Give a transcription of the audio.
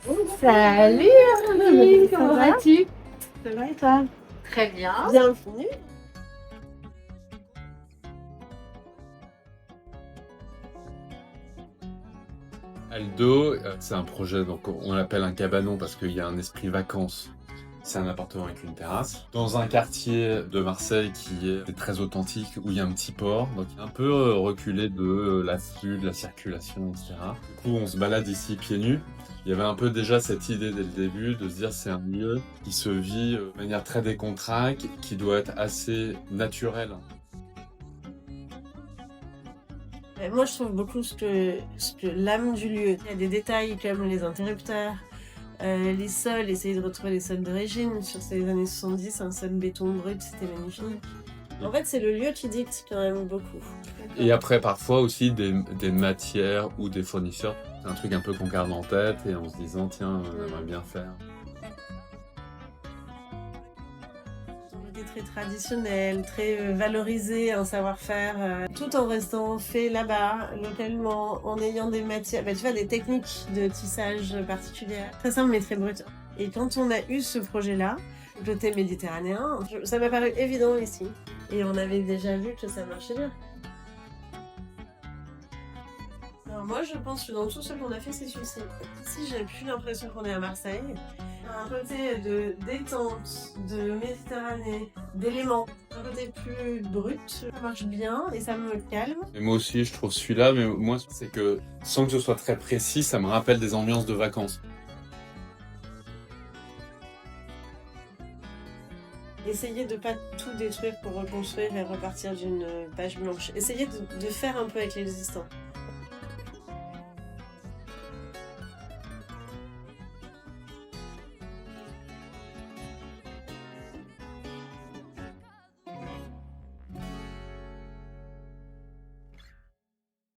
Salut Aurélie, comment vas-tu? Ça va et toi? Très bien. Bienvenue. Aldo, c'est un projet, donc on l'appelle un cabanon parce qu'il y a un esprit vacances. C'est un appartement avec une terrasse. Dans un quartier de Marseille qui est très authentique, où il y a un petit port, donc un peu reculé de l'afflux, de la circulation, etc. Du coup, on se balade ici pieds nus. Il y avait un peu déjà cette idée dès le début de se dire c'est un lieu qui se vit de manière très décontractée, qui doit être assez naturel. Moi, je trouve beaucoup ce que l'âme du lieu. Il y a des détails comme les interrupteurs, les sols, essayer de retrouver les sols d'origine. Sur ces années 70, un sol béton brut, c'était magnifique. En fait, c'est le lieu qui dicte quand même beaucoup. Et après, parfois aussi des matières ou des fournisseurs. C'est un truc un peu qu'on garde en tête et en se disant, tiens, on aimerait bien faire. Très traditionnel, très valorisé, un savoir-faire, tout en restant fait là-bas, localement, en ayant des matières, tu vois, des techniques de tissage particulières, très simple mais très brut. Et quand on a eu ce projet-là, le côté méditerranéen, ça m'a paru évident ici. Et on avait déjà vu que ça marchait bien. Alors moi, je pense que dans tout ce qu'on a fait, c'est celui-ci. Ici, j'ai plus l'impression qu'on est à Marseille. Un côté de détente, de Méditerranée, d'éléments. Un côté plus brut, ça marche bien et ça me calme. Et moi aussi, je trouve celui-là, mais moi, c'est que sans que ce soit très précis, ça me rappelle des ambiances de vacances. Essayez de pas tout détruire pour reconstruire et repartir d'une page blanche. Essayez de faire un peu avec l'existant.